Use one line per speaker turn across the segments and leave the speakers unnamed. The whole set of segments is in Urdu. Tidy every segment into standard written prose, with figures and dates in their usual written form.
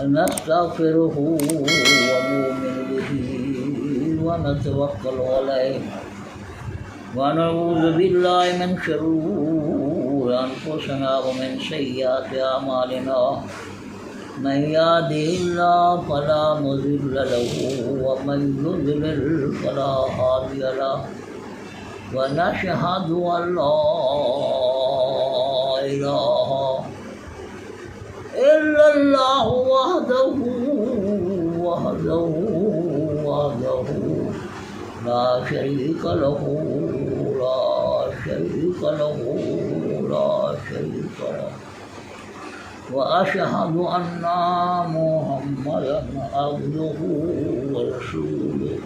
نستغفره ونؤمن به ونتوكل عليه ونعوذ بالله من شرور أنفسنا ومن سيئات أعمالنا من يهده الله فلا مضل له ومن يضلل فلا هادي له ونشهد أن لا إله إلا الله وحده لا شريك له وأشهد أن محمدا عبده ورسوله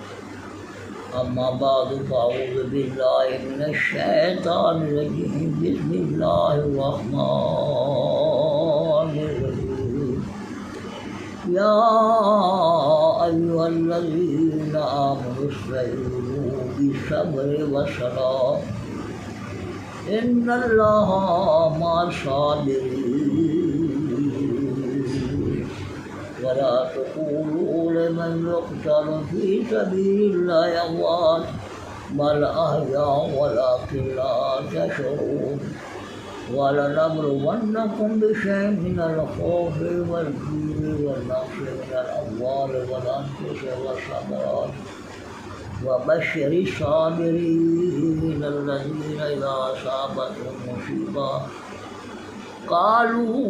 أما بعد فأعوذ بالله من الشيطان الرجيم بسم الله الرحمن الرحيم يا أيها الذين آمنوا استعينوا بالصبر والصلاة إن الله مع الصابرين ولا تقولوا لمن يقتل في سبيل الله أموات بل أحياء ولكن لا تشعرون ولنبلونكم بشيء من الخوف والجوع والنقص من الأموال والأنفس والثمرات وبشر الصابرين الذين إذا أصابتهم مصيبة قالوا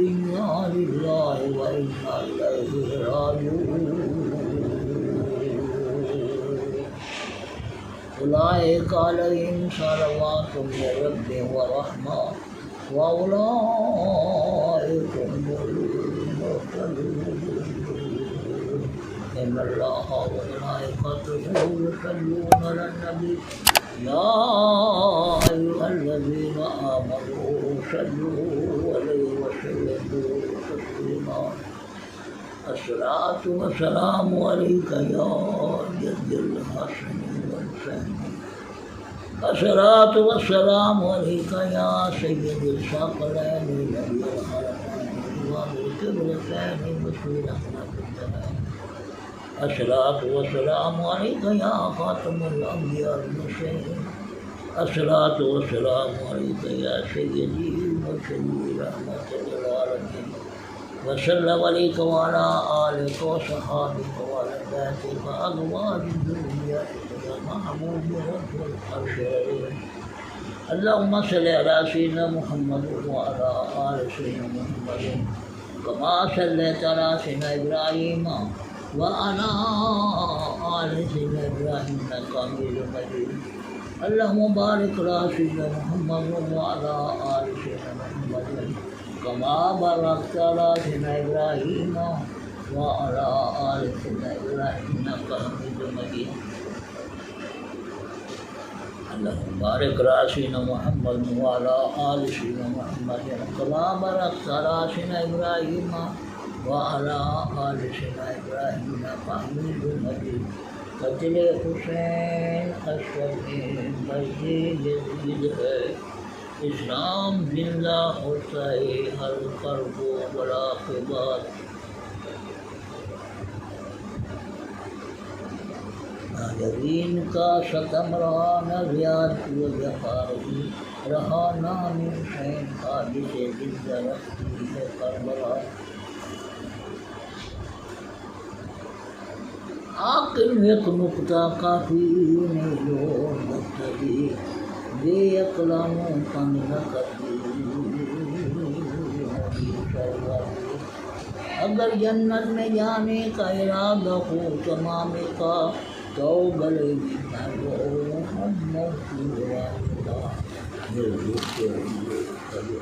إنا لله وإنا إليه راجعون أولئك عليهم صلوات من ربهم ورحمة وأولئك هم المهتدون إن الله وملائكته يصلون على النبي يا أيها الذين آمنوا صلوا عليه وسلموا تسليما الصلاة والسلام عليك يا جد الحسن والحسين الصلاة والسلام عليك يا سيد الثقلين نبي الحرمين والكبرتين مسؤول أخلاق الجلال الصلاة والسلام عليك يا خاتم الأنبياء المرسلين الصلاة والسلام عليك يا سيدي المرسلين رحمة للعالمين وسلم عليك وعلى آلك وصحابك وعلى ذاتك وأزواج ذريتك يا محبوب رب العالمين اللهم صل على سيدنا محمد وعلى آل سيدنا محمد كما صليت على سيدنا إبراهيم وعلى آل سيدنا إبراهيم إنك حميد مجيد اللهم بارك على سيدنا محمد وعلى آل سيدنا محمد كما باركت على سيدنا إبراهيم وعلى آل سيدنا إبراهيم إنك حميد مجيد اللهم بارك على سيدنا محمد وعلى آل سيدنا محمد كما باركت على سيدنا إبراهيم وعلى آل سيدنا إبراهيم إنك حميد مجيد قتل حسین اشرف مسجد جدید ہے اسلام زندہ ہوتا ہے ہر کرب و بلا کے بعد ناظرین کا ستم رہا نہ زیاد و جفاری رہا نام حسین حادث زندہ رکھتی ہے کربلا آخر ایک نقطہ کافی نہیں جو مبتدی بے اقلاموں تنگ نہ کرتی اگر جنت میں جانے کا ارادہ ہو تمام کا تو گلے بھی نہ ہو محمد کی واسطہ دل کے لیے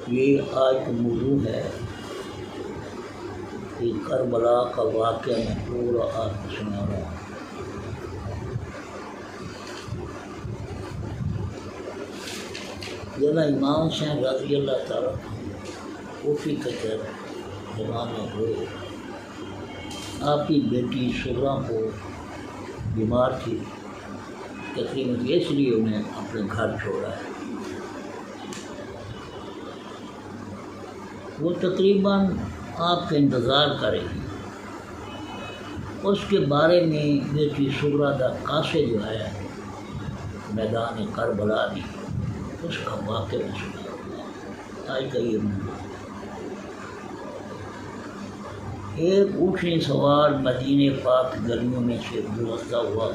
یہ آج موضوع ہے کہ کربلا کا واقعہ میں پورا آپ کو سنا رہا ہوں۔ جب امام حسین رضی اللہ تعالیٰ کوفی کے زمانے ہوئے، آپ کی بیٹی سغرا کو بیمار تھی، تقریباً اس لیے انہیں اپنے گھر چھوڑا ہے۔ وہ تقریباً آپ کا انتظار کرے گی۔ اس کے بارے میں بیٹی صغریٰ دا قاصے جو ہے میدان کربلا میں اس کا واقعہ سنا ہوا آج کا یہ موضوع۔ ایک اونٹنی سوار مدینہ پاک گلیوں میں سے گزرتا ہوا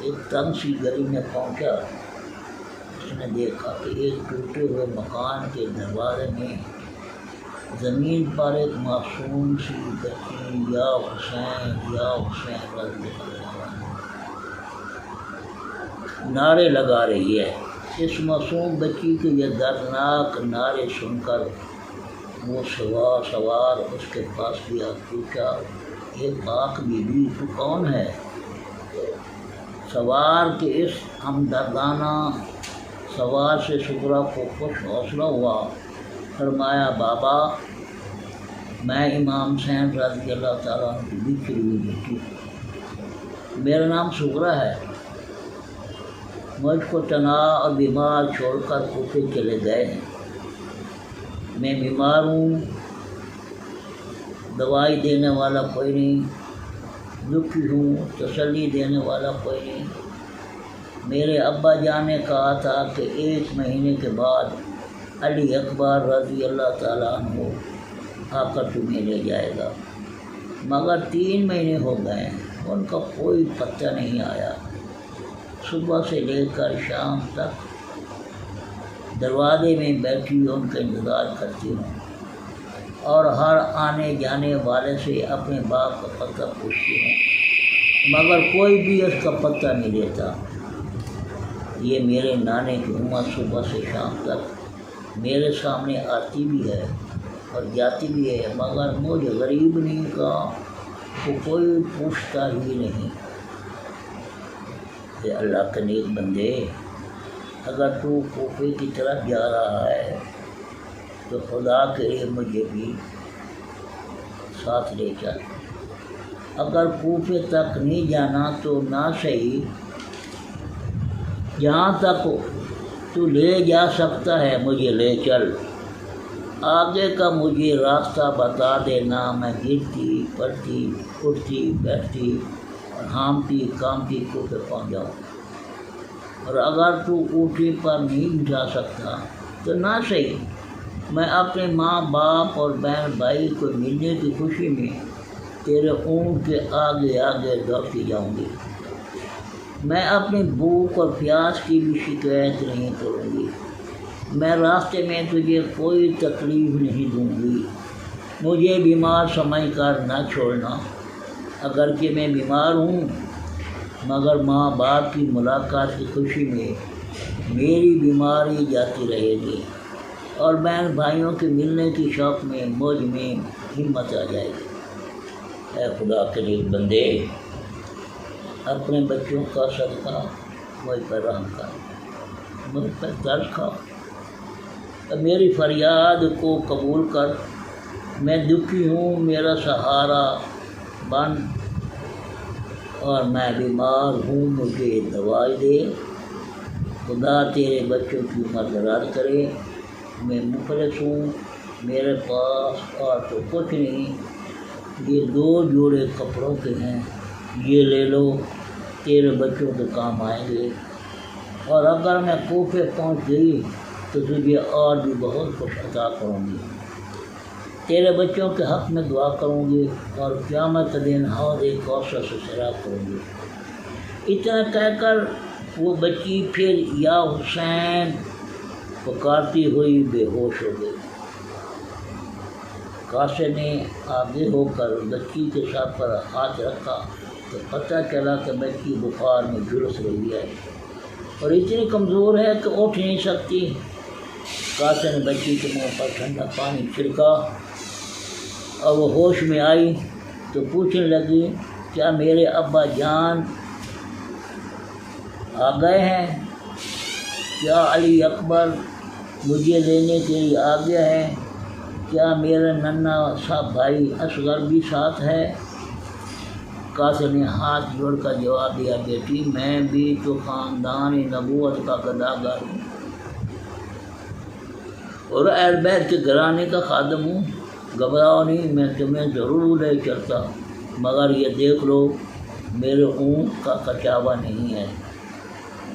ایک تنگ سی گلی میں پہنچا۔ اس نے دیکھا کہ ایک ٹوٹے ہوئے مکان کے دروازے میں زمین پر ایک معصوم سی بچی یا حسین رضی اللہ عنہ نعرے لگا رہی ہے۔ اس معصوم بچی کے یہ دردناک نعرے سن کر وہ سوار اس کے پاس گیا، پوچھا یہ پاک بی بی تو کون ہے؟ سوار کے اس ہمدردانہ سوال سے صغریٰ کو خوش حوصلہ ہوا۔ فرمایا بابا میں امام حسین رضی اللہ تعالیٰ عنہ کی بچھڑی ہوئی بیٹی، میرا نام صغریٰ ہے، مجھ کو تنہا اور بیمار چھوڑ کر کوفے چلے گئے ہیں۔ میں بیمار ہوں، دوائی دینے والا کوئی نہیں، دکھی ہوں، تسلی دینے والا کوئی نہیں۔ میرے ابا جان نے کہا تھا کہ 1 مہینے کے بعد علی اکبر رضی اللہ تعالیٰ عنہ آ کر تمہیں لے جائے گا، مگر 3 مہینے ہو گئے ہیں، ان کا کوئی پتہ نہیں آیا۔ صبح سے لے کر شام تک دروازے میں بیٹھی ان کا انتظار کرتی ہوں اور ہر آنے جانے والے سے اپنے باپ کا پتہ پوچھتی ہوں، مگر کوئی بھی اس کا پتہ نہیں دیتا۔ یہ میرے نانے کی عمر صبح سے شام تک میرے سامنے آتی بھی ہے اور جاتی بھی ہے، مگر مجھے غریب نہیں کہا تو کوئی پوچھتا ہی نہیں۔ کہ اللہ کے نیک بندے، اگر تو کوفے کی طرف جا رہا ہے تو خدا کے لیے مجھے بھی ساتھ لے چل، اگر کوفے تک نہیں جانا تو نہ صحیح، جہاں تک تو لے جا سکتا ہے مجھے لے چل، آگے کا مجھے راستہ بتا دینا، میں گرتی پڑتی اٹھتی بیٹھتی اور ہامتی کامتی کوفے پہنچ جاؤں۔ اور اگر تو اونٹی پر نہیں جا سکتا تو نہ صحیح، میں اپنے ماں باپ اور بہن بھائی کو ملنے کی خوشی میں تیرے اونٹ کے آگے آگے دوڑتی جاؤں گی۔ میں اپنی بھوک اور پیاس کی بھی شکایت نہیں کروں گی، میں راستے میں تجھے کوئی تکلیف نہیں دوں گی، مجھے بیمار سمجھ کر نہ چھوڑنا، اگرچہ میں بیمار ہوں مگر ماں باپ کی ملاقات کی خوشی میں میری بیماری جاتی رہے گی اور بہن بھائیوں کے ملنے کی شوق میں مجھ میں ہمت آ جائے گی۔ اے خدا کے نیک بندے، اپنے بچوں کا صدقہ مجھ پر رحم کر، مجھ پر ترس کھا، میری فریاد کو قبول کر، میں دکھی ہوں، میرا سہارا بن، اور میں بیمار ہوں، مجھے دوائی دے۔ خدا تیرے بچوں کی عمر دراز کرے، میں مفلس ہوں، میرے پاس اور تو کچھ نہیں، یہ 2 جوڑے کپڑوں کے ہیں، یہ لے لو، تیرے بچوں کے کام آئیں گے، اور اگر میں کوفے پہنچ گئی تو تجھے اور بھی بہت کچھ عطا کروں گی، تیرے بچوں کے حق میں دعا کروں گی اور قیامت کے دن حوض کوثر سے سیراب کروں گی۔ اتنا کہہ کر وہ بچی پھر یا حسین پکارتی ہوئی بے ہوش ہو گئی۔ قاصے نے آگے ہو کر بچی کے سر پر ہاتھ رکھا تو پتہ چلا کہ بچی بخار میں جھلس رہی ہے اور اتنی کمزور ہے کہ اٹھ نہیں سکتی۔ قاصے نے بچی کے منہ پر ٹھنڈا پانی چھڑکا اور وہ ہوش میں آئی تو پوچھنے لگی، کیا میرے ابا جان آ گئے ہیں؟ کیا علی اکبر مجھے لینے کے لیے آ گیا ہے؟ کیا میرا ننھا سا بھائی اصغر بھی ساتھ ہے؟ قاصر نے ہاتھ جوڑ کر جواب دیا، بیٹی میں بھی تو خاندان نبوت کا گداگر ہوں اور اہل بیت کے گھرانے کا خادم ہوں، گھبراؤ نہیں، میں تمہیں ضرور لے چلتا، مگر یہ دیکھ لو میرے اونٹ کا کچاوا نہیں ہے،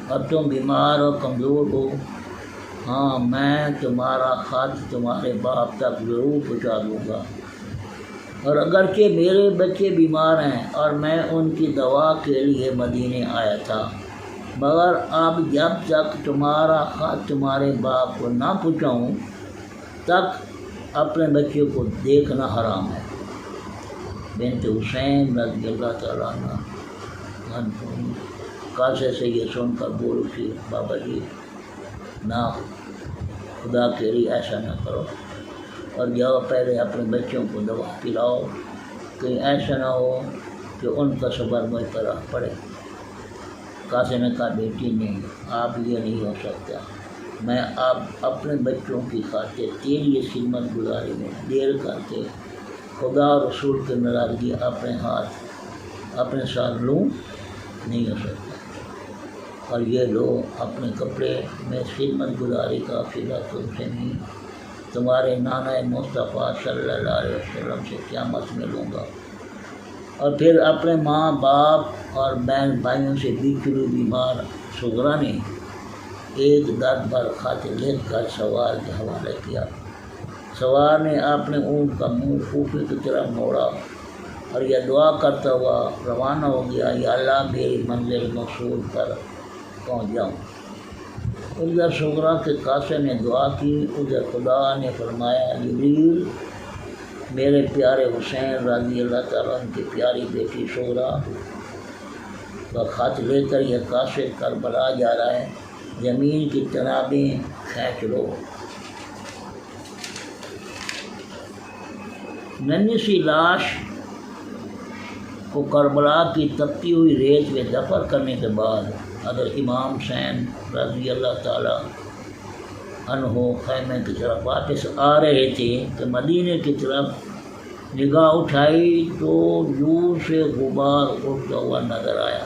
اب تم بیمار اور کمزور ہو، ہاں میں تمہارا خط تمہارے باپ تک ضرور پہنچا دوں گا، اور اگرچہ میرے بچے بیمار ہیں اور میں ان کی دوا کے لیے مدینے آیا تھا، مگر اب جب تک تمہارا خط تمہارے باپ کو نہ پہنچاؤں تک اپنے بچے کو دیکھنا حرام ہے۔ بنت حسین رضی اللہ تعالیٰ عنہ قاصر سے یہ سن کر بول اٹھی، بابا جی نہ، خدا کے لیے ایسا نہ کرو، اور جاؤ پہلے اپنے بچوں کو دوا پلاؤ، کہیں ایسا نہ ہو کہ ان کا صبر مجھ پر آ پڑے۔ قاصر نے کہا، بیٹی نہیں، آپ یہ نہیں ہو سکتا، میں اب اپنے بچوں کی خاطر تیری خدمت گزاری میں دیر کر کے خدا اور رسول کی ناراضگی اپنے ساتھ لوں نہیں ہو سکتا، اور یہ لو اپنے کپڑے میں خدمت گزاری کا فضا تم سے نہیں، تمہارے نانا مصطفیٰ صلی اللہ علیہ وسلم سے قیامت میں لوں گا، اور پھر اپنے ماں باپ اور بہن بھائیوں سے بچھڑی بیمار صغرا نے ایک درد بھر خط لکھ کر سوار کے حوالے کیا۔ سوار نے اپنے اونٹ کا منہ کوفے کی طرف موڑا اور یہ دعا کرتا ہوا روانہ ہو گیا، یا اللہ میری منزل مقصود پر پہنچ جاؤں۔ ادھر صغرا کے قاصر نے دعا کی، ادھر خدا نے فرمایا، جبریل میرے پیارے حسین رضی اللہ تعالیٰ عنہ کی پیاری بیٹی صغرا کا خط لے کر یہ قاصر کربلا جا رہا ہے، زمین کی تنابیں کھینچ لو۔ ننھی سی لاش کو کربلا کی تپتی ہوئی ریت میں دفن کرنے کے بعد حضرت امام حسین رضی اللہ تعالیٰ عنہ خیمے کی طرف واپس آ رہے تھے کہ مدینے کی طرف نگاہ اٹھائی تو دور سے غبار اٹھتا ہوا نظر آیا،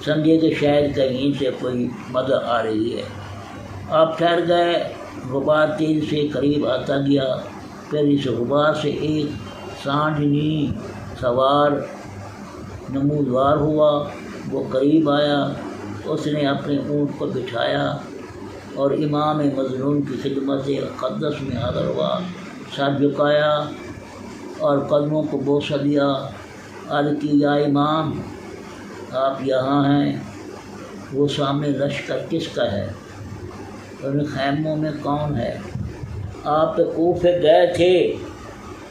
سمجھے کہ شاید کہیں سے کوئی مدد آ رہی ہے۔ آپ ٹھہر گئے، غبار تیز سے قریب آتا گیا، پھر اس غبار سے ایک سانڈنی سوار نمودوار ہوا، وہ قریب آیا، اس نے اپنے اونٹ کو بٹھایا اور امام مظلوم کی خدمت اقدس میں حاضر ہوا، سر جھکایا اور قدموں کو بوسہ دیا، عرض کی، یا امام آپ یہاں ہیں، وہ سامنے لشکر کس کا ہے، ان خیموں میں کون ہے؟ آپ کوفے گئے تھے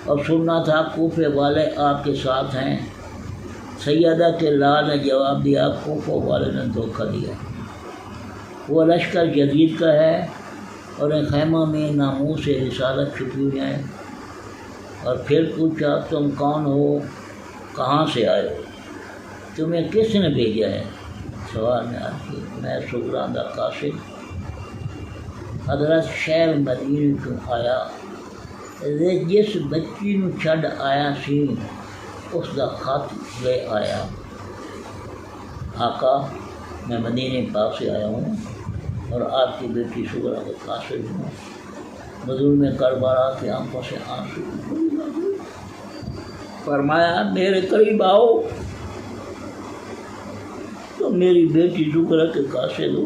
اور سننا تھا کوفے والے آپ کے ساتھ ہیں۔ سیدہ کے لال نے جواب دیا، کوفہ والے نے دھوکہ دیا، وہ لشکر یزید کا ہے اور ان خیموں میں ناموس سے رسالت چھپی ہوئی ہیں۔ اور پھر پوچھا، تم کون ہو، کہاں سے آئے ہو، تمہیں کس نے بھیجا ہے؟ سوال نے عرض کی، میں صغرا دا قاصر حضرت شہر مدینے کو آیا، جس بچی نو چھڈ آیا سی اس دا خط لے آیا۔ آقا میں مدینے پاک سے آیا ہوں اور آپ کی بیٹی صغرا کا قاصر ہوں۔ مظلوم کربلا کی آنکھوں سے آنسو، فرمایا میرے قریب آؤ، تو میری بیٹی صغرا کے قاصر ہو،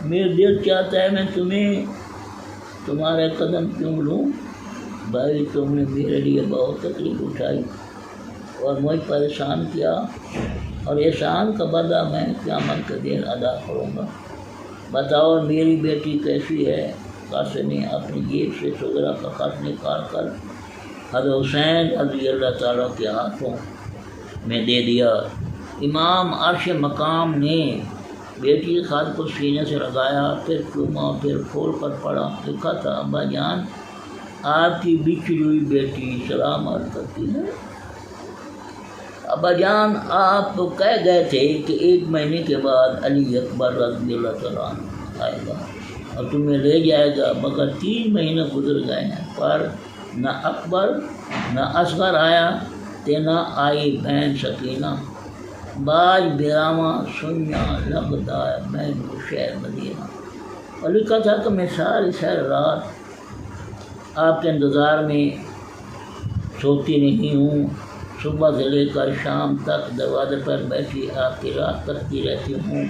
میرا دل چاہتا ہے میں تمہارے قدم کیوں لوں؟ بھائی تم نے میرے لیے بہت تکلیف اٹھائی اور مجھ پریشان کیا، اور احسان کا بدلہ میں قیامت کے دن ادا کروں گا، بتاؤ میری بیٹی کیسی ہے؟ قاصر نے اپنی جیب سے صغرا کا خط نکال کر حضرت حسین رضی اللہ تعالیٰ کے ہاتھوں میں دے دیا۔ امام عرش مقام نے بیٹی کے خط کو سینے سے لگایا، پھر چوما، پھر کھول کر پڑھا، لکھا تھا، ابا جان آپ کی بچھڑی ہوئی بیٹی سلام عرض کرتی ہے۔ ابا جان آپ تو کہہ گئے تھے کہ 1 مہینے کے بعد علی اکبر رضی اللہ تعالیٰ عنہ آئے گا اور تمہیں لے جائے گا، مگر 3 مہینے گزر گئے ہیں، پر نہ اکبر نہ اصغر آیا، تینا آئی بہن سکینہ، باج بیراواں سنیا لگتا ہے بہن کو شہر مدینہ۔ اور لکھا تھا کہ میں ساری رات آپ کے انتظار میں سوتی نہیں ہوں، صبح سے لے کر شام تک دروازے پر بیٹھی آپ کی راہ تکتی رہتی ہوں،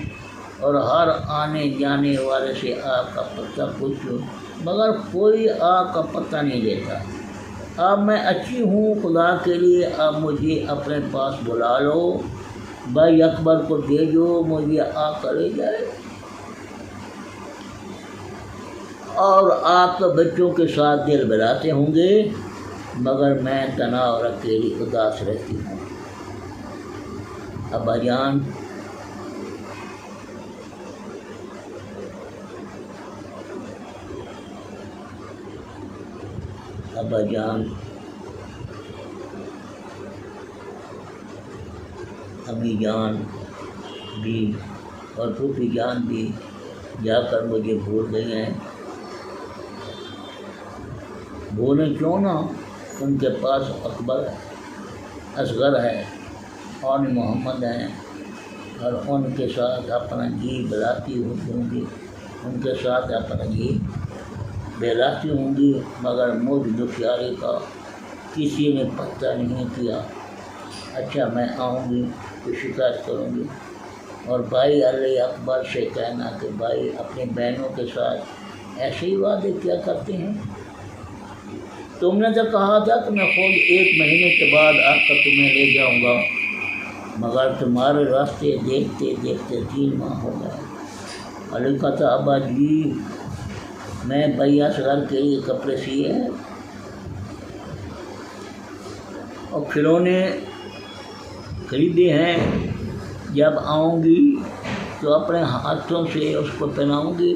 اور ہر آنے جانے والے سے آپ کا پتہ پوچھوں، مگر کوئی آپ کا پتہ نہیں دیتا۔ اب میں اچھی ہوں، خدا کے لیے اب مجھے اپنے پاس بلا لو، بھائی اکبر کو بھیجو، مجھے آ کر لے جائے، اور آپ کے بچوں کے ساتھ دل بہلاتے ہوں گے، مگر میں تنہا اور اکیلی اداس رہتی ہوں۔ ابا جان امی جان بھی اور پھوپھی جان بھی جا کر مجھے بھول گئی ہیں۔ بھولیں کیوں نہ، ان کے پاس اکبر اصغر ہے، اور محمد ہیں، اور ان کے ساتھ اپنا جی بہلاتی ہوں گی، ان کے ساتھ اپنا جی بہلاتی ہوں گی، مگر مجھ دکھیاری کا کسی نے پتہ نہیں کیا۔ اچھا میں آؤں گی تو شکایت کروں گی، اور بھائی علی اکبر سے کہنا کہ بھائی اپنی بہنوں کے ساتھ ایسے ہی وعدے کیا کرتے ہیں، تم نے تو کہا تھا کہ میں خود 1 مہینے کے بعد آ کر تمہیں لے جاؤں گا، مگر تمہارے راستے دیکھتے دیکھتے 3 ماہ ہو گئے۔ علی کا تھا ابا جی میں بھائی اصغر کے لیے کپڑے سیے ہیں اور کھلونے خریدے ہیں، جب آؤں گی تو اپنے ہاتھوں سے اس کو پہناؤں گی،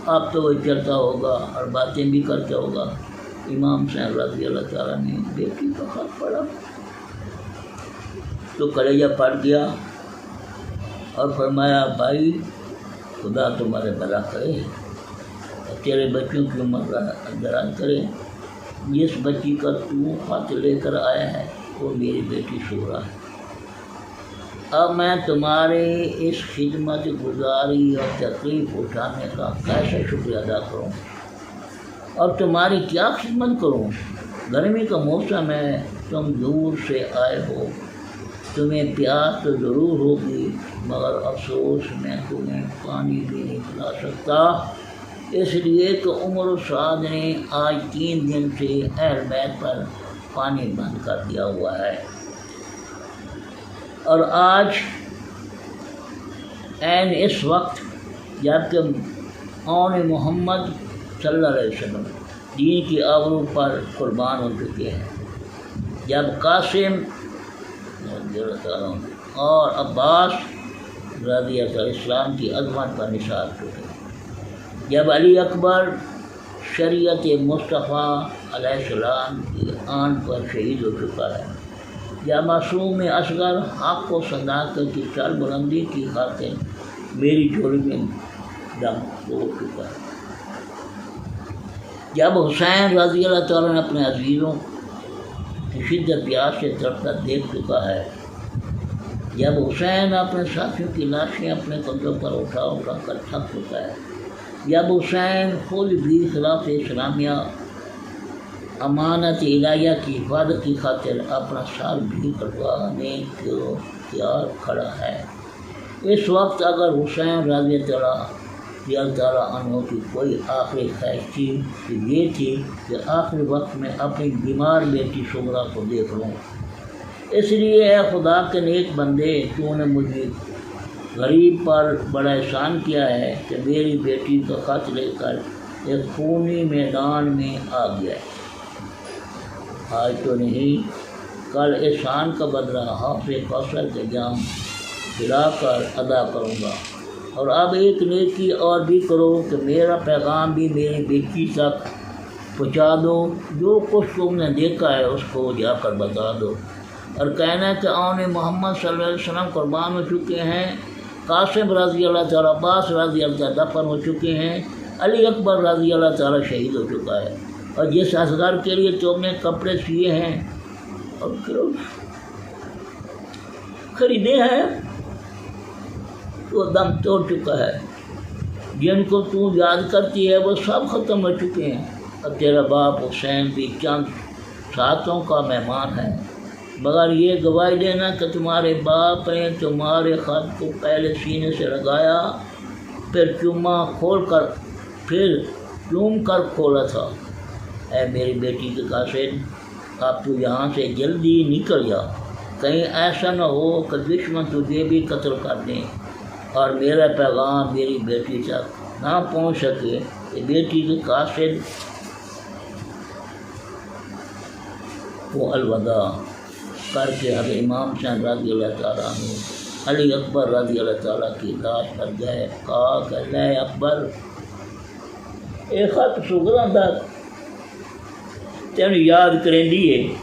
اب تو وہ چلتا ہوگا اور باتیں بھی کرتا ہوگا۔ امام صاحب رضی اللہ تعالیٰ نے بیٹی کا خط پڑھا تو کلیجہ پھٹ گیا اور فرمایا بھائی خدا تمہارے بھلا کرے اور تیرے بچوں کی عمر دراز کرے، جس بچی کا تو خط لے کر آیا ہے وہ میری بیٹی شورا ہے۔ اب میں تمہارے اس خدمت گزاری اور تکلیف اٹھانے کا کیسے شکریہ ادا کروں اور تمہاری کیا خدمت کروں؟ گرمی کا موسم ہے، تم دور سے آئے ہو، تمہیں پیاس تو ضرور ہوگی، مگر افسوس میں تمہیں پانی بھی نہیں پلا سکتا، اس لیے کہ عمر سعد نے آج 3 دن سے اہل بیت پر پانی بند کر دیا ہوا ہے، اور آج عین اس وقت جب کہ آن محمد صلی اللہ علیہ وسلم دین کی آبرو پر قربان ہو چکے ہیں، جب قاسم اور عباس رضی اللہ عنہ اسلام کی عظمت پر نثار چکے، جب علی اکبر شریعت مصطفیٰ علیہ السلام کی آن پر شہید ہو چکا ہے، یا معصوم اصغر حق و صداقت کی سر بلندی کی خاطر میری جھولی میں دم توڑ چکا ہے، جب حسین رضی اللہ تعالیٰ نے اپنے عزیزوں کی شدت پیاس سے تڑپتا دیکھ چکا ہے، جب حسین اپنے ساتھیوں کی لاشیں اپنے قدموں پر اٹھا اٹھا کر تھک چکا ہے، جب حسین خود بھی خلاف اسلامیہ امانت الہیہ کی حفاظت کی خاطر اپنا سر بھی کٹوانے کو تیار کھڑا ہے، اس وقت اگر حسین رضی اللہ تعالیٰ عنہ کی کوئی آخری خواہش تھی تو یہ تھی کہ آخری وقت میں اپنی بیمار بیٹی شغرا کو دیکھ لوں، اس لیے اے خدا کے نیک بندے تو نے مجھے غریب پر بڑا احسان کیا ہے کہ میری بیٹی کا خط لے کر ایک خونی میدان میں آ گیا ہے، آج تو نہیں کل احسان کا بدلہ حوض کوثر کے جام پلا کر ادا کروں گا، اور اب ایک نیکی اور بھی کرو کہ میرا پیغام بھی میری بیٹی تک پہنچا دو، جو کچھ تم نے دیکھا ہے اس کو جا کر بتا دو، اور کہنا کہ آن محمد صلی اللہ علیہ وسلم قربان ہو چکے ہیں، قاسم رضی اللہ تعالیٰ عباس رضی اللہ تعالیٰ دفن ہو چکے ہیں، علی اکبر رضی اللہ تعالیٰ شہید ہو چکا ہے، اور جس اصغر کے لیے تم نے کپڑے سیے ہیں اور خریدے ہیں تو دم توڑ چکا ہے، جن کو تو یاد کرتی ہے وہ سب ختم ہو چکے ہیں، اب تیرا باپ حسین بھی چند ساتوں کا مہمان ہے، مگر یہ گواہی دینا کہ تمہارے باپ نے تمہارے خط کو پہلے سینے سے لگایا، پھر چوم کر کھولا تھا۔ اے میری بیٹی کے قاصد، اب تو یہاں سے جلدی نکل جا، کہیں ایسا نہ ہو کہ دشمن تجھے بھی قتل کر دیں اور میرا پیغام میری بیٹی تک نہ پہنچ سکے۔ کہ بیٹی کے قاصد کو الوداع کر کے حضرت امام حسین رضی اللہ تعالیٰ عنہ علی اکبر رضی اللہ تعالیٰ کی لاش پر گئے، کہا کہ لے اکبر، اے خط سگراں دا تینوں یاد کریں دیے،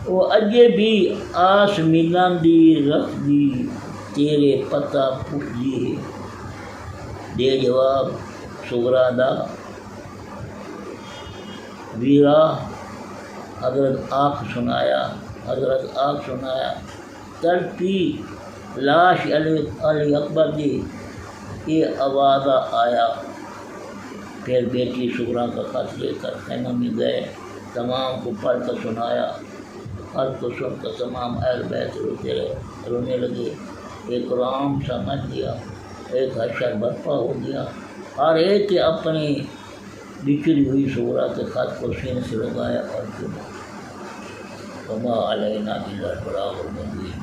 وہ اجے بھی آس ملن دی رکھ دی، تیرے پتہ پوچھ دیے، دے جواب سگراں دا ویرا۔ حضرت آنکھ سنایا تڑپی لاش علی اکبر دی، یہ آواز آیا۔ پھر بیٹی سگراں کا خط لے کر خیمہ میں گئے، تمام کو پڑھ کر سنایا۔ خط کو سن کر تمام اہل بیت رونے لگے، ایک رام سمجھ لیا، ایک حشر برپا ہو گیا، ہر ایک کے اپنی بچھڑی ہوئی سغرا کے خط کو سینے سے لگایا اور چنا۔ وما علینا الا البلاغ المبین۔